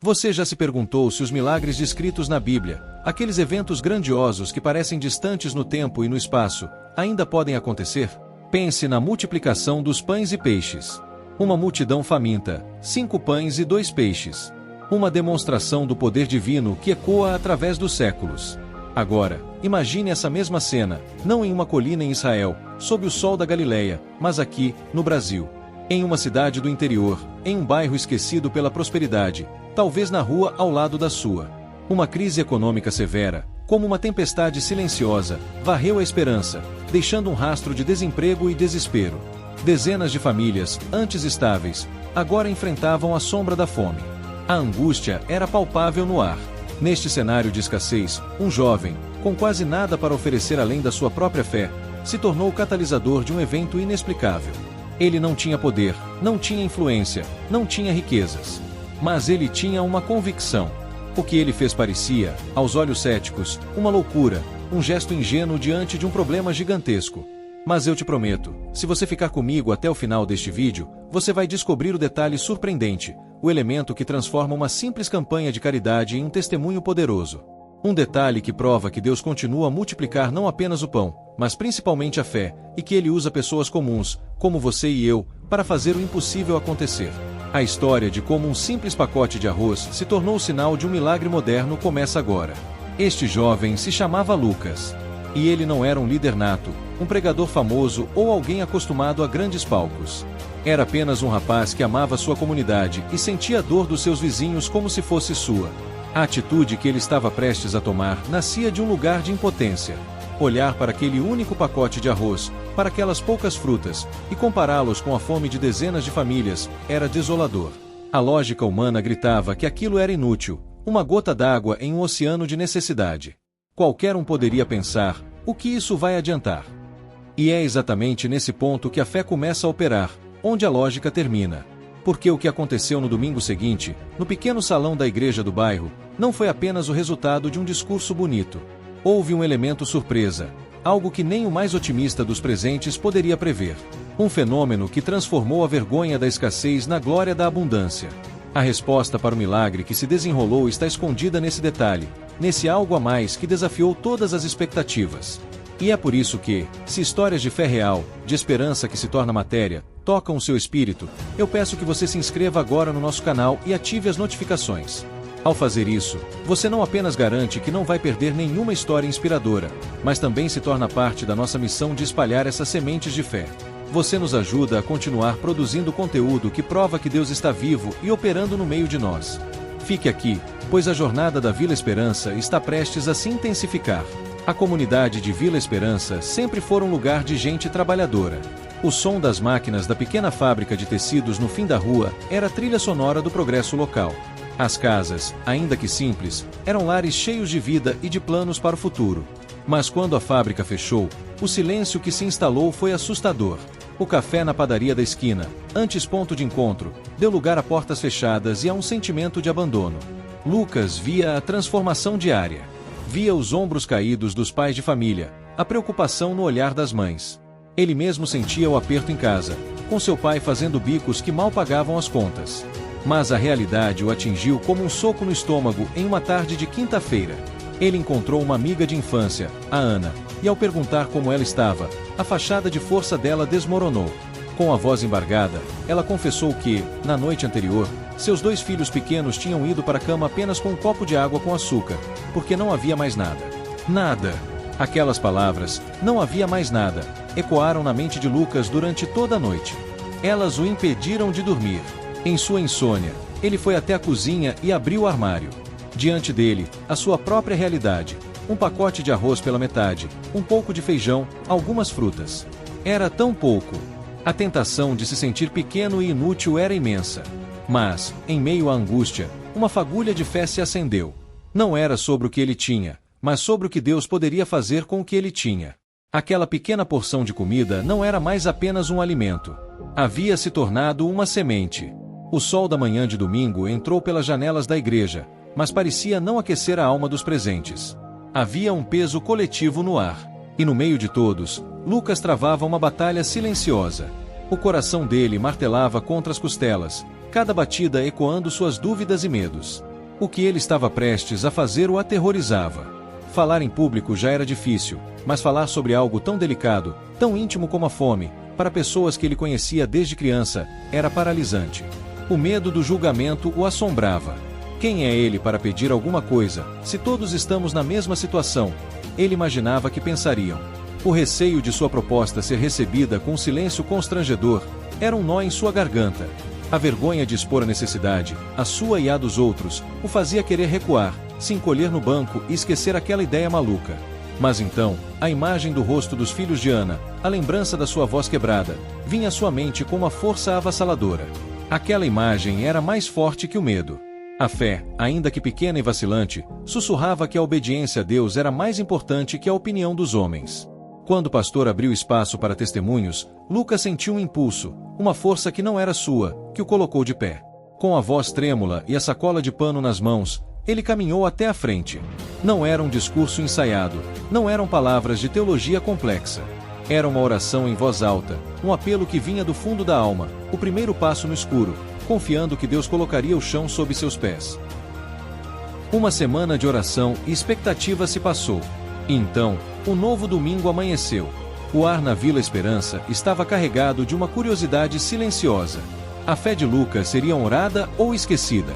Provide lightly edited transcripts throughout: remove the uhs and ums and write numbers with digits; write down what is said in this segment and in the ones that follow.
Você já se perguntou se os milagres descritos na Bíblia, aqueles eventos grandiosos que parecem distantes no tempo e no espaço, ainda podem acontecer? Pense na multiplicação dos pães e peixes. Uma multidão faminta, 5 pães e 2 peixes. Uma demonstração do poder divino que ecoa através dos séculos. Agora, imagine essa mesma cena, não em uma colina em Israel, sob o sol da Galileia, mas aqui, no Brasil. Em uma cidade do interior, em um bairro esquecido pela prosperidade, talvez na rua ao lado da sua. Uma crise econômica severa, como uma tempestade silenciosa, varreu a esperança, deixando um rastro de desemprego e desespero. Dezenas de famílias, antes estáveis, agora enfrentavam a sombra da fome. A angústia era palpável no ar. Neste cenário de escassez, um jovem, com quase nada para oferecer além da sua própria fé, se tornou o catalisador de um evento inexplicável. Ele não tinha poder, não tinha influência, não tinha riquezas. Mas ele tinha uma convicção. O que ele fez parecia, aos olhos céticos, uma loucura, um gesto ingênuo diante de um problema gigantesco. Mas eu te prometo, se você ficar comigo até o final deste vídeo, você vai descobrir o detalhe surpreendente, o elemento que transforma uma simples campanha de caridade em um testemunho poderoso. Um detalhe que prova que Deus continua a multiplicar não apenas o pão, mas principalmente a fé, e que Ele usa pessoas comuns, como você e eu, para fazer o impossível acontecer. A história de como um simples pacote de arroz se tornou o sinal de um milagre moderno começa agora. Este jovem se chamava Lucas. E ele não era um líder nato, um pregador famoso ou alguém acostumado a grandes palcos. Era apenas um rapaz que amava sua comunidade e sentia a dor dos seus vizinhos como se fosse sua. A atitude que ele estava prestes a tomar nascia de um lugar de impotência. Olhar para aquele único pacote de arroz, para aquelas poucas frutas, e compará-los com a fome de dezenas de famílias, era desolador. A lógica humana gritava que aquilo era inútil, uma gota d'água em um oceano de necessidade. Qualquer um poderia pensar, o que isso vai adiantar? E é exatamente nesse ponto que a fé começa a operar, onde a lógica termina. Porque o que aconteceu no domingo seguinte, no pequeno salão da igreja do bairro, não foi apenas o resultado de um discurso bonito. Houve um elemento surpresa, algo que nem o mais otimista dos presentes poderia prever. Um fenômeno que transformou a vergonha da escassez na glória da abundância. A resposta para o milagre que se desenrolou está escondida nesse detalhe, nesse algo a mais que desafiou todas as expectativas. E é por isso que, se histórias de fé real, de esperança que se torna matéria, tocam o seu espírito, eu peço que você se inscreva agora no nosso canal e ative as notificações. Ao fazer isso, você não apenas garante que não vai perder nenhuma história inspiradora, mas também se torna parte da nossa missão de espalhar essas sementes de fé. Você nos ajuda a continuar produzindo conteúdo que prova que Deus está vivo e operando no meio de nós. Fique aqui, pois a jornada da Vila Esperança está prestes a se intensificar. A comunidade de Vila Esperança sempre foi um lugar de gente trabalhadora. O som das máquinas da pequena fábrica de tecidos no fim da rua era a trilha sonora do progresso local. As casas, ainda que simples, eram lares cheios de vida e de planos para o futuro. Mas quando a fábrica fechou, o silêncio que se instalou foi assustador. O café na padaria da esquina, antes ponto de encontro, deu lugar a portas fechadas e a um sentimento de abandono. Lucas via a transformação diária. Via os ombros caídos dos pais de família, a preocupação no olhar das mães. Ele mesmo sentia o aperto em casa, com seu pai fazendo bicos que mal pagavam as contas. Mas a realidade o atingiu como um soco no estômago em uma tarde de quinta-feira. Ele encontrou uma amiga de infância, a Ana, e ao perguntar como ela estava, a fachada de força dela desmoronou. Com a voz embargada, ela confessou que, na noite anterior, seus 2 filhos pequenos tinham ido para a cama apenas com um copo de água com açúcar, porque não havia mais nada. Nada! Aquelas palavras, não havia mais nada, ecoaram na mente de Lucas durante toda a noite. Elas o impediram de dormir. Em sua insônia, ele foi até a cozinha e abriu o armário. Diante dele, a sua própria realidade. Um pacote de arroz pela metade, um pouco de feijão, algumas frutas. Era tão pouco. A tentação de se sentir pequeno e inútil era imensa. Mas, em meio à angústia, uma fagulha de fé se acendeu. Não era sobre o que ele tinha, mas sobre o que Deus poderia fazer com o que ele tinha. Aquela pequena porção de comida não era mais apenas um alimento. Havia se tornado uma semente. O sol da manhã de domingo entrou pelas janelas da igreja, mas parecia não aquecer a alma dos presentes. Havia um peso coletivo no ar. E no meio de todos, Lucas travava uma batalha silenciosa. O coração dele martelava contra as costelas, cada batida ecoando suas dúvidas e medos. O que ele estava prestes a fazer o aterrorizava. Falar em público já era difícil, mas falar sobre algo tão delicado, tão íntimo como a fome, para pessoas que ele conhecia desde criança, era paralisante. O medo do julgamento o assombrava. Quem é ele para pedir alguma coisa, se todos estamos na mesma situação? Ele imaginava que pensariam. O receio de sua proposta ser recebida com um silêncio constrangedor era um nó em sua garganta. A vergonha de expor a necessidade, a sua e a dos outros, o fazia querer recuar, se encolher no banco e esquecer aquela ideia maluca. Mas então, a imagem do rosto dos filhos de Ana, a lembrança da sua voz quebrada, vinha à sua mente com uma força avassaladora. Aquela imagem era mais forte que o medo. A fé, ainda que pequena e vacilante, sussurrava que a obediência a Deus era mais importante que a opinião dos homens. Quando o pastor abriu espaço para testemunhos, Lucas sentiu um impulso, uma força que não era sua, que o colocou de pé. Com a voz trêmula e a sacola de pano nas mãos, ele caminhou até a frente. Não era um discurso ensaiado, não eram palavras de teologia complexa. Era uma oração em voz alta, um apelo que vinha do fundo da alma, o primeiro passo no escuro, confiando que Deus colocaria o chão sob seus pés. Uma semana de oração e expectativa se passou. E então, um novo domingo amanheceu. O ar na Vila Esperança estava carregado de uma curiosidade silenciosa. A fé de Lucas seria honrada ou esquecida?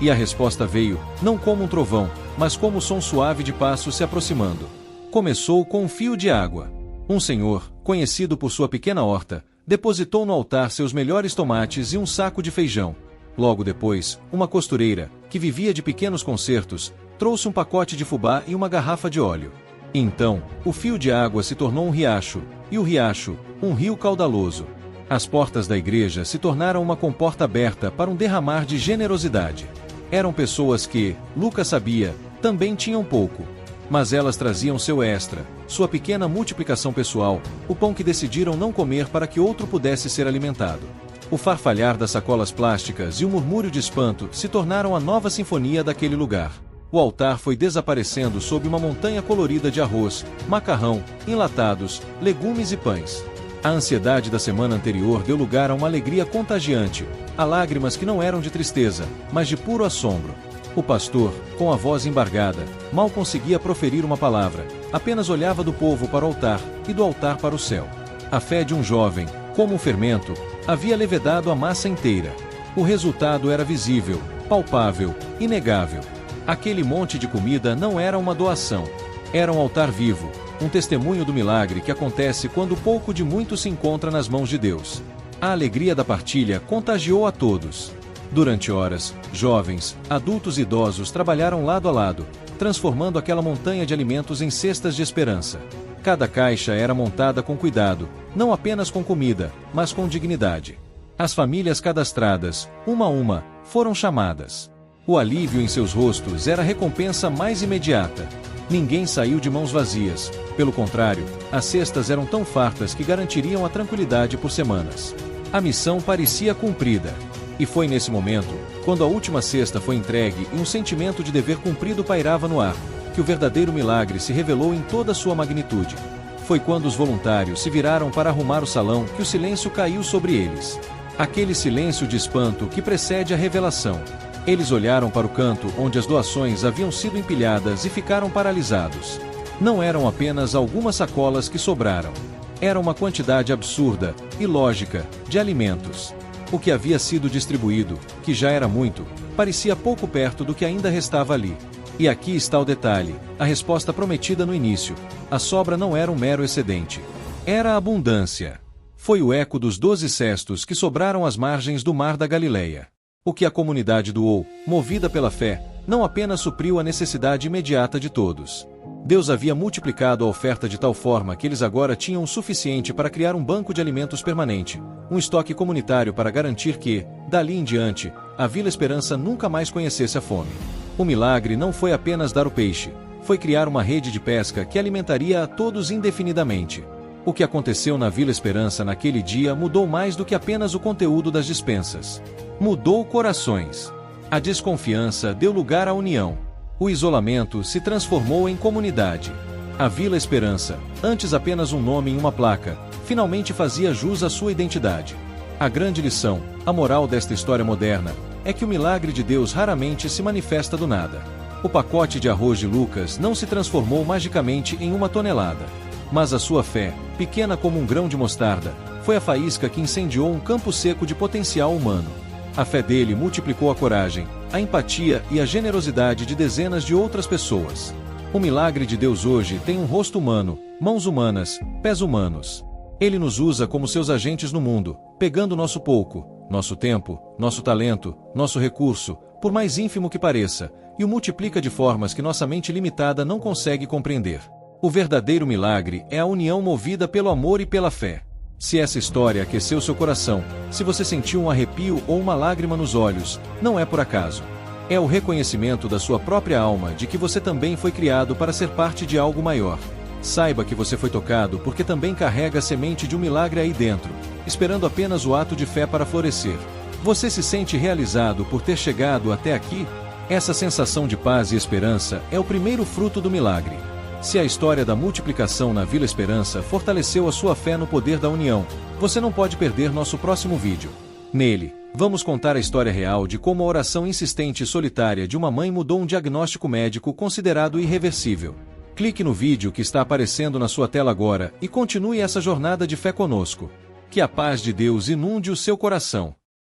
E a resposta veio, não como um trovão, mas como o som suave de passos se aproximando. Começou com um fio de água. Um senhor, conhecido por sua pequena horta, depositou no altar seus melhores tomates e um saco de feijão. Logo depois, uma costureira, que vivia de pequenos concertos, trouxe um pacote de fubá e uma garrafa de óleo. Então, o fio de água se tornou um riacho, e o riacho, um rio caudaloso. As portas da igreja se tornaram uma comporta aberta para um derramar de generosidade. Eram pessoas que, Lucas sabia, também tinham pouco. Mas elas traziam seu extra, sua pequena multiplicação pessoal, o pão que decidiram não comer para que outro pudesse ser alimentado. O farfalhar das sacolas plásticas e o murmúrio de espanto se tornaram a nova sinfonia daquele lugar. O altar foi desaparecendo sob uma montanha colorida de arroz, macarrão, enlatados, legumes e pães. A ansiedade da semana anterior deu lugar a uma alegria contagiante, a lágrimas que não eram de tristeza, mas de puro assombro. O pastor, com a voz embargada, mal conseguia proferir uma palavra, apenas olhava do povo para o altar e do altar para o céu. A fé de um jovem, como um fermento, havia levedado a massa inteira. O resultado era visível, palpável, inegável. Aquele monte de comida não era uma doação. Era um altar vivo, um testemunho do milagre que acontece quando pouco de muito se encontra nas mãos de Deus. A alegria da partilha contagiou a todos. Durante horas, jovens, adultos e idosos trabalharam lado a lado, transformando aquela montanha de alimentos em cestas de esperança. Cada caixa era montada com cuidado, não apenas com comida, mas com dignidade. As famílias cadastradas, uma a uma, foram chamadas. O alívio em seus rostos era a recompensa mais imediata. Ninguém saiu de mãos vazias. Pelo contrário, as cestas eram tão fartas que garantiriam a tranquilidade por semanas. A missão parecia cumprida. E foi nesse momento, quando a última cesta foi entregue e um sentimento de dever cumprido pairava no ar, que o verdadeiro milagre se revelou em toda a sua magnitude. Foi quando os voluntários se viraram para arrumar o salão que o silêncio caiu sobre eles. Aquele silêncio de espanto que precede a revelação. Eles olharam para o canto onde as doações haviam sido empilhadas e ficaram paralisados. Não eram apenas algumas sacolas que sobraram. Era uma quantidade absurda, ilógica, de alimentos. O que havia sido distribuído, que já era muito, parecia pouco perto do que ainda restava ali. E aqui está o detalhe, a resposta prometida no início. A sobra não era um mero excedente. Era a abundância. Foi o eco dos 12 cestos que sobraram às margens do Mar da Galileia. O que a comunidade doou, movida pela fé, não apenas supriu a necessidade imediata de todos. Deus havia multiplicado a oferta de tal forma que eles agora tinham o suficiente para criar um banco de alimentos permanente, um estoque comunitário para garantir que, dali em diante, a Vila Esperança nunca mais conhecesse a fome. O milagre não foi apenas dar o peixe, foi criar uma rede de pesca que alimentaria a todos indefinidamente. O que aconteceu na Vila Esperança naquele dia mudou mais do que apenas o conteúdo das dispensas. Mudou corações. A desconfiança deu lugar à união. O isolamento se transformou em comunidade. A Vila Esperança, antes apenas um nome em uma placa, finalmente fazia jus à sua identidade. A grande lição, a moral desta história moderna, é que o milagre de Deus raramente se manifesta do nada. O pacote de arroz de Lucas não se transformou magicamente em 1 tonelada. Mas a sua fé, pequena como um grão de mostarda, foi a faísca que incendiou um campo seco de potencial humano. A fé dele multiplicou a coragem, a empatia e a generosidade de dezenas de outras pessoas. O milagre de Deus hoje tem um rosto humano, mãos humanas, pés humanos. Ele nos usa como seus agentes no mundo, pegando nosso pouco, nosso tempo, nosso talento, nosso recurso, por mais ínfimo que pareça, e o multiplica de formas que nossa mente limitada não consegue compreender. O verdadeiro milagre é a união movida pelo amor e pela fé. Se essa história aqueceu seu coração, se você sentiu um arrepio ou uma lágrima nos olhos, não é por acaso. É o reconhecimento da sua própria alma de que você também foi criado para ser parte de algo maior. Saiba que você foi tocado porque também carrega a semente de um milagre aí dentro, esperando apenas o ato de fé para florescer. Você se sente realizado por ter chegado até aqui? Essa sensação de paz e esperança é o primeiro fruto do milagre. Se a história da multiplicação na Vila Esperança fortaleceu a sua fé no poder da união, você não pode perder nosso próximo vídeo. Nele, vamos contar a história real de como a oração insistente e solitária de uma mãe mudou um diagnóstico médico considerado irreversível. Clique no vídeo que está aparecendo na sua tela agora e continue essa jornada de fé conosco. Que a paz de Deus inunde o seu coração.